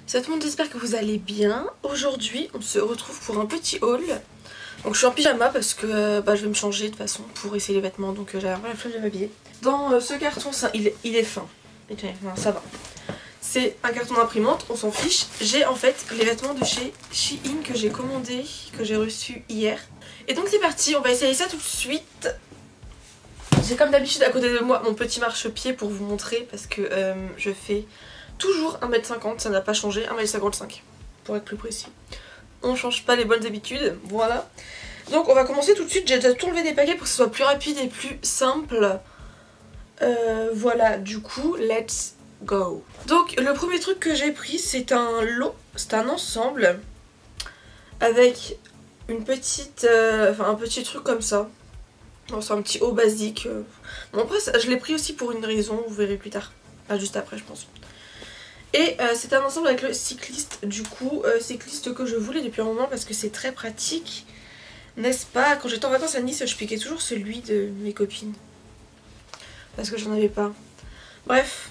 Salut tout le monde, j'espère que vous allez bien. Aujourd'hui on se retrouve pour un petit haul. Donc je suis en pyjama parce que je vais me changer de toute façon pour essayer les vêtements. Donc j'avais un peu la flemme de m'habiller. Dans ce carton, il est fin. Ça va. C'est un carton d'imprimante, on s'en fiche. J'ai en fait les vêtements de chez Shein que j'ai commandé, que j'ai reçu hier. Et donc c'est parti, on va essayer ça tout de suite. J'ai comme d'habitude à côté de moi mon petit marchepied pour vous montrer parce que je fais toujours 1m50, ça n'a pas changé, 1m55 pour être plus précis. On change pas les bonnes habitudes, voilà. Donc on va commencer tout de suite, j'ai déjà tout enlevé des paquets pour que ce soit plus rapide et plus simple. Voilà, du coup, let's go. Donc le premier truc que j'ai pris, c'est un lot, c'est un ensemble avec une petite, un petit truc comme ça. Bon, c'est un petit haut basique. Bon après je l'ai pris aussi pour une raison, vous verrez plus tard. Enfin, juste après je pense. Et c'est un ensemble avec le cycliste, du coup, cycliste que je voulais depuis un moment parce que c'est très pratique, n'est-ce pas? Quand j'étais en vacances à Nice, je piquais toujours celui de mes copines. Parce que j'en avais pas. Bref,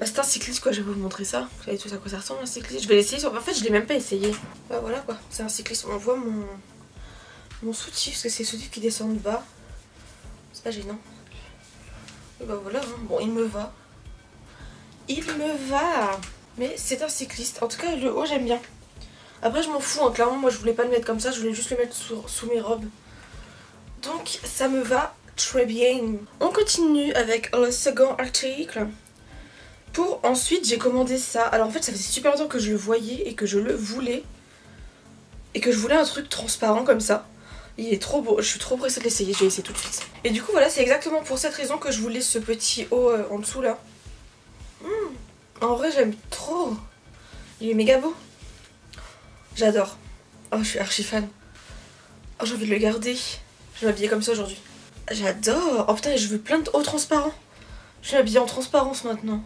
c'est un cycliste quoi, je vais vous montrer ça. Vous savez tous à quoi ça ressemble un cycliste. Je vais l'essayer, en fait je l'ai même pas essayé. Bah voilà quoi, c'est un cycliste. On voit mon soutif, parce que c'est le soutif qui descend de bas. C'est pas gênant. Et bah voilà, hein. Bon il me va. Il me va. Mais c'est un cycliste. En tout cas le haut j'aime bien. Après je m'en fous hein. Clairement moi je voulais pas le mettre comme ça. Je voulais juste le mettre sous mes robes. Donc ça me va très bien. On continue avec le second article. Pour ensuite j'ai commandé ça. Alors en fait ça faisait super longtemps que je le voyais et que je le voulais. Et que je voulais un truc transparent comme ça. Il est trop beau, je suis trop pressée de l'essayer, je vais essayer tout de suite. Et du coup voilà, c'est exactement pour cette raison que je voulais ce petit haut en dessous là. En vrai j'aime trop. Il est méga beau. J'adore. Oh je suis archi fan. Oh j'ai envie de le garder. Je vais m'habiller comme ça aujourd'hui. J'adore. Oh putain je veux plein de hauts transparents. Je vais m'habiller en transparence maintenant.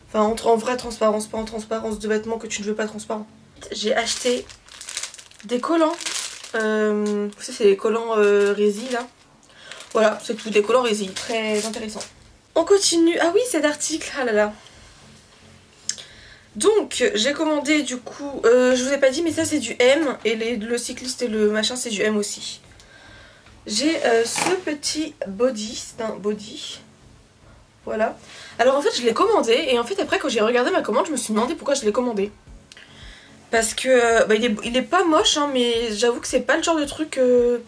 Enfin en vraie transparence, pas en transparence de vêtements que tu ne veux pas transparent. J'ai acheté des collants. Ça c'est les collants rési là. Voilà, c'est tout, des collants rési. Très intéressant. On continue. Ah oui cet article, ah là là. Donc j'ai commandé du coup, je vous ai pas dit mais ça c'est du M et le cycliste et le machin c'est du M aussi. J'ai ce petit body, c'est un body, voilà. Alors en fait je l'ai commandé et en fait après quand j'ai regardé ma commande je me suis demandé pourquoi je l'ai commandé. Parce que il est pas moche hein, mais j'avoue que c'est pas le genre de truc, je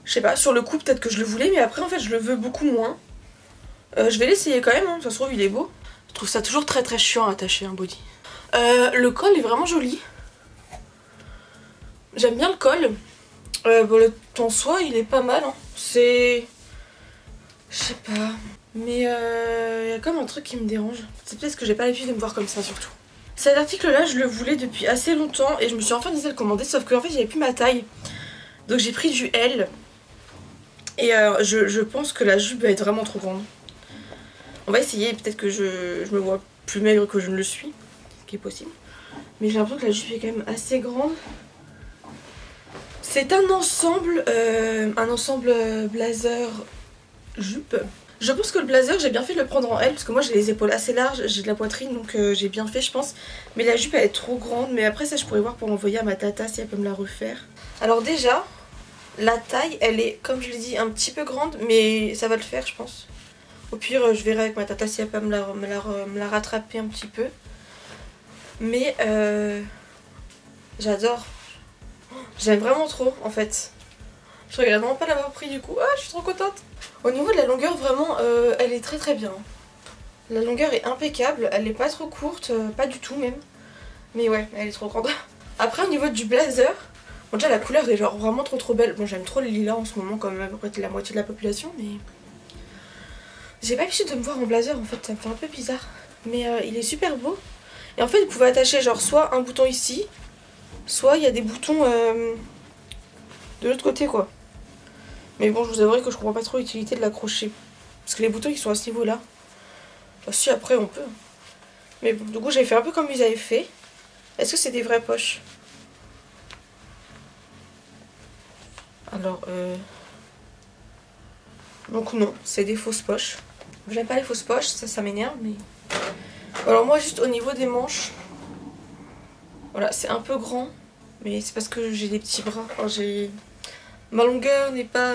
sais pas, sur le coup peut-être que je le voulais mais après en fait je le veux beaucoup moins. Je vais l'essayer quand même, hein, ça se trouve il est beau. Je trouve ça toujours très très chiant à attacher un body. Le col est vraiment joli. J'aime bien le col. Le en soi il est pas mal. Hein. C'est... Je sais pas. Mais il y a comme un truc qui me dérange. C'est peut-être que j'ai pas l'habitude de me voir comme ça surtout. Cet article là je le voulais depuis assez longtemps et je me suis enfin décidée à le commander. Sauf que en fait j'avais plus ma taille. Donc j'ai pris du L. Et je pense que la jupe va être vraiment trop grande. On va essayer, peut-être que je me vois plus maigre que je ne le suis, ce qui est possible. Mais j'ai l'impression que la jupe est quand même assez grande. C'est un ensemble blazer jupe. Je pense que le blazer j'ai bien fait de le prendre en L parce que moi j'ai les épaules assez larges, j'ai de la poitrine donc j'ai bien fait je pense. Mais la jupe elle est trop grande, mais après ça je pourrais voir pour l'envoyer à ma tata si elle peut me la refaire. Alors déjà, la taille elle est comme je l'ai dit un petit peu grande mais ça va le faire je pense. Au pire, je verrai avec ma tata si elle peut me la rattraper un petit peu. Mais j'adore. J'aime vraiment trop en fait. Je regrette vraiment pas l'avoir pris du coup. Ah, je suis trop contente. Au niveau de la longueur, vraiment, elle est très très bien. La longueur est impeccable. Elle est pas trop courte, pas du tout même. Mais ouais, elle est trop grande. Après, au niveau du blazer, bon, déjà la couleur est genre vraiment trop trop belle. Bon, j'aime trop les lilas en ce moment, comme à peu près la moitié de la population, mais... J'ai pas l'habitude de me voir en blazer en fait, ça me fait un peu bizarre. Mais il est super beau. Et en fait, vous pouvez attacher genre soit un bouton ici, soit il y a des boutons de l'autre côté quoi. Mais bon, je vous avouerai que je comprends pas trop l'utilité de l'accrocher. Parce que les boutons ils sont à ce niveau là. Enfin, si après on peut. Mais bon, du coup j'ai fait un peu comme ils avaient fait. Est-ce que c'est des vraies poches? Alors donc non, c'est des fausses poches. J'aime pas les fausses poches, ça m'énerve mais... Alors moi juste au niveau des manches, voilà c'est un peu grand, mais c'est parce que j'ai des petits bras. Enfin, ma longueur n'est pas...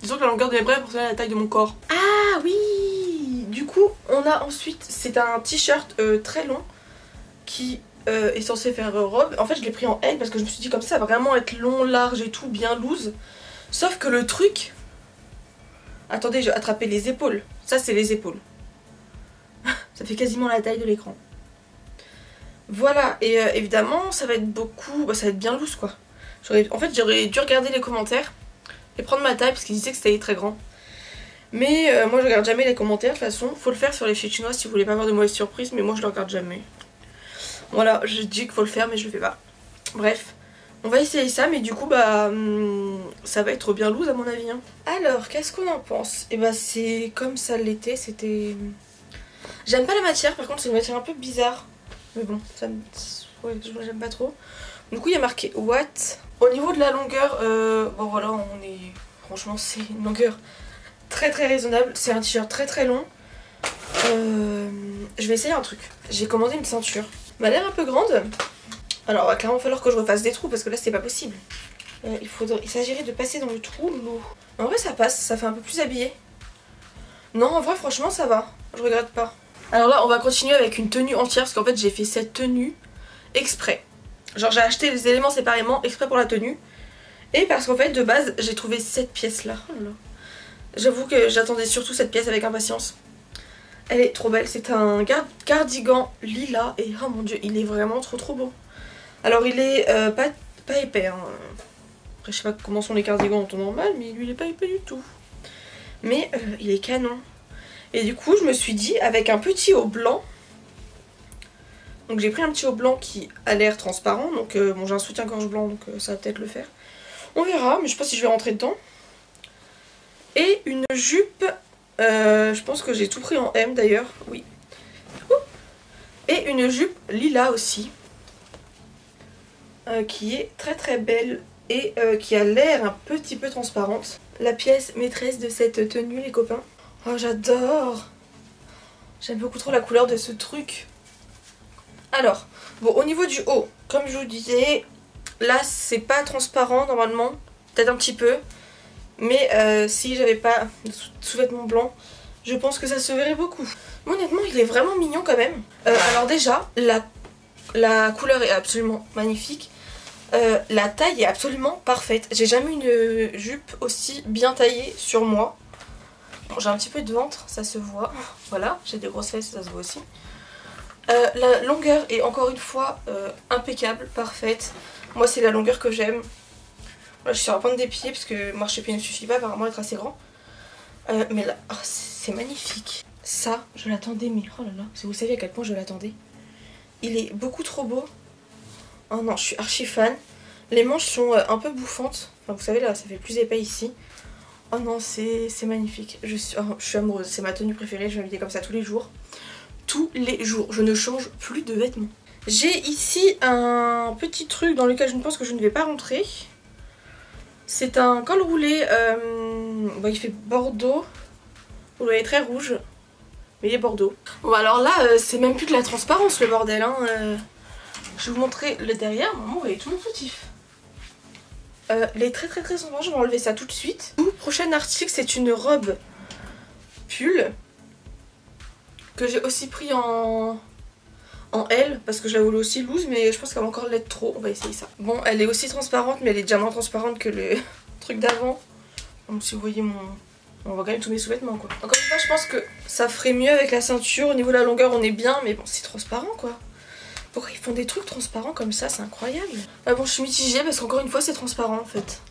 Disons que la longueur de mes bras est proportionnelle à la taille de mon corps. Ah oui. Du coup on a ensuite, c'est un t-shirt très long qui est censé faire robe. En fait je l'ai pris en L parce que je me suis dit comme ça va vraiment être long, large et tout, bien loose. Sauf que le truc... Attendez, je vais attraper les épaules. Ça c'est les épaules. Ça fait quasiment la taille de l'écran. Voilà, et évidemment ça va être beaucoup... Bah, ça va être bien loose quoi. En fait j'aurais dû regarder les commentaires et prendre ma taille parce qu'ils disaient que c'était très grand. Mais moi je regarde jamais les commentaires de toute façon. Faut le faire sur les filles chinoises si vous voulez pas avoir de mauvaises surprises, mais moi je le regarde jamais. Voilà, je dis qu'il faut le faire mais je le fais pas. Bref, on va essayer ça, mais du coup bah ça va être bien loose à mon avis. Hein. Alors, qu'est-ce qu'on en pense? Et bah c'est comme ça l'était, c'était... J'aime pas la matière, par contre c'est une matière un peu bizarre. Mais bon, ça me... ouais, j'aime pas trop. Du coup il y a marqué What. Au niveau de la longueur, bon voilà, on est... Franchement c'est une longueur très très raisonnable. C'est un t-shirt très très long. Je vais essayer un truc. J'ai commandé une ceinture. Elle m'a l'air un peu grande. Alors il va clairement falloir que je refasse des trous parce que là c'est pas possible. Il s'agirait de passer dans le trou l'eau. En vrai ça passe, ça fait un peu plus habillé. Non en vrai franchement ça va, je regrette pas. Alors là on va continuer avec une tenue entière parce qu'en fait j'ai fait cette tenue exprès. Genre j'ai acheté les éléments séparément exprès pour la tenue. Et parce qu'en fait de base j'ai trouvé cette pièce là. Oh là là. J'avoue que j'attendais surtout cette pièce avec impatience. Elle est trop belle, c'est un cardigan lilas et oh mon dieu il est vraiment trop beau. Alors il est pas épais hein. Après je sais pas comment sont les cardigans en temps normal mais lui il est pas épais du tout. Mais il est canon. Et du coup je me suis dit avec un petit haut blanc. Donc j'ai pris un petit haut blanc qui a l'air transparent. Donc bon j'ai un soutien-gorge blanc donc ça va peut-être le faire. On verra mais je sais pas si je vais rentrer dedans. Et une jupe. Je pense que j'ai tout pris en M d'ailleurs. Oui. Et une jupe lilas aussi. Qui est très très belle. Et qui a l'air un petit peu transparente. La pièce maîtresse de cette tenue les copains. Oh j'adore. J'aime beaucoup trop la couleur de ce truc. Alors, bon au niveau du haut, comme je vous disais, là c'est pas transparent normalement. Peut-être un petit peu. Mais si j'avais pas de sous-vêtements blancs, je pense que ça se verrait beaucoup. Mais honnêtement il est vraiment mignon quand même. Alors déjà, la couleur est absolument magnifique. La taille est absolument parfaite. J'ai jamais eu une jupe aussi bien taillée sur moi. Bon, j'ai un petit peu de ventre, ça se voit. Voilà, j'ai des grosses fesses, ça se voit aussi. La longueur est encore une fois impeccable, parfaite. Moi c'est la longueur que j'aime. Voilà, je suis sur la pointe des pieds parce que marcher pied ne suffit pas, apparemment être assez grand. Mais là, oh, c'est magnifique. Ça, je l'attendais, mais oh là là, si vous saviez à quel point je l'attendais. Il est beaucoup trop beau. Oh non, je suis archi fan. Les manches sont un peu bouffantes. Enfin, vous savez, là, ça fait plus épais ici. Oh non, c'est magnifique. Je suis amoureuse. C'est ma tenue préférée. Je vais m'habiller comme ça tous les jours. Tous les jours. Je ne change plus de vêtements. J'ai ici un petit truc dans lequel je pense que je ne vais pas rentrer. C'est un col roulé. Bon, il fait bordeaux. Vous le voyez très rouge. Mais il est bordeaux. Bon, alors là, c'est même plus de la transparence le bordel. Hein. Je vais vous montrer le derrière. Mon amour, il est tout mon soutif. Il est très transparent. Je vais enlever ça tout de suite. Le prochain article, c'est une robe pull que j'ai aussi pris en L parce que je la voulais aussi loose, mais je pense qu'elle va encore l'être trop. On va essayer ça. Bon, elle est aussi transparente, mais elle est déjà moins transparente que le truc d'avant. Donc si vous voyez on voit quand même tous mes sous-vêtements quoi. Encore une fois, je pense que ça ferait mieux avec la ceinture. Au niveau de la longueur, on est bien, mais bon, c'est transparent quoi. Pourquoi ils font des trucs transparents comme ça? C'est incroyable. Bon, je suis mitigée parce qu'encore une fois, c'est transparent en fait.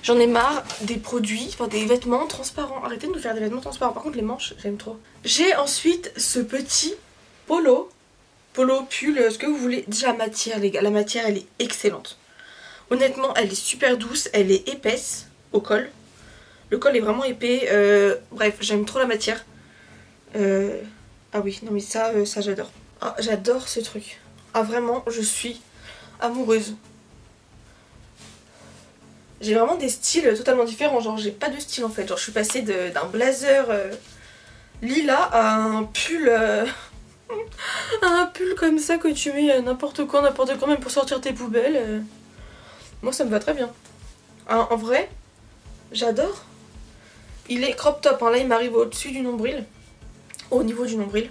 J'en ai marre des produits, enfin des vêtements transparents. Arrêtez de nous faire des vêtements transparents. Par contre, les manches, j'aime trop. J'ai ensuite ce petit polo pull, ce que vous voulez. Déjà la matière les gars, la matière elle est excellente. Honnêtement elle est super douce, elle est épaisse au col. Le col est vraiment épais, bref j'aime trop la matière. Ah oui non mais ça j'adore. Ah, j'adore ce truc. Ah vraiment je suis amoureuse. J'ai vraiment des styles totalement différents, genre j'ai pas de style en fait. Genre je suis passée d'un blazer lilas à un pull Un pull comme ça que tu mets n'importe quand, même pour sortir tes poubelles. Moi ça me va très bien. En vrai, j'adore. Il est crop top, hein. Là il m'arrive au-dessus du nombril. Au niveau du nombril.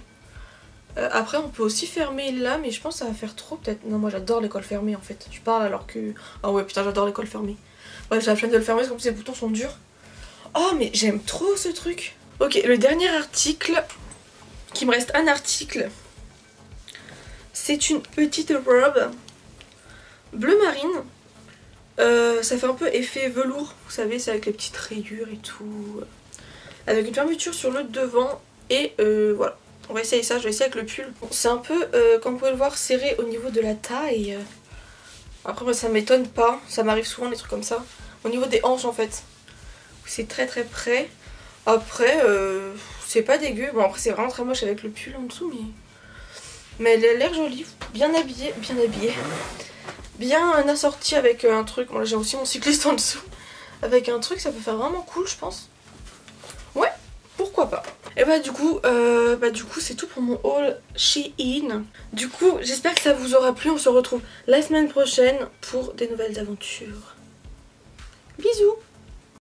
Après on peut aussi fermer là, mais je pense que ça va faire trop peut-être. Non, moi j'adore les cols fermés en fait. Je parle alors que... Ah ouais putain, j'adore les cols fermés. Ouais, j'ai la flemme de le fermer parce que ces boutons sont durs. Oh mais j'aime trop ce truc. Ok, le dernier article, qu'il me reste un article. C'est une petite robe bleu marine. Ça fait un peu effet velours, vous savez, c'est avec les petites rayures et tout. Avec une fermeture sur le devant. Et voilà, on va essayer ça, je vais essayer avec le pull. Bon, c'est un peu, comme vous pouvez le voir, serré au niveau de la taille. Après moi ça m'étonne pas, ça m'arrive souvent des trucs comme ça. Au niveau des hanches en fait, c'est très très près. Après, c'est pas dégueu. Bon après c'est vraiment très moche avec le pull en dessous, mais elle a l'air jolie, bien habillée, bien assortie avec un truc. Bon là j'ai aussi mon cycliste en dessous. Avec un truc ça peut faire vraiment cool je pense. Ouais, pourquoi pas. Et bah du coup c'est tout pour mon haul Shein. Du coup j'espère que ça vous aura plu. On se retrouve la semaine prochaine pour des nouvelles aventures. Bisous.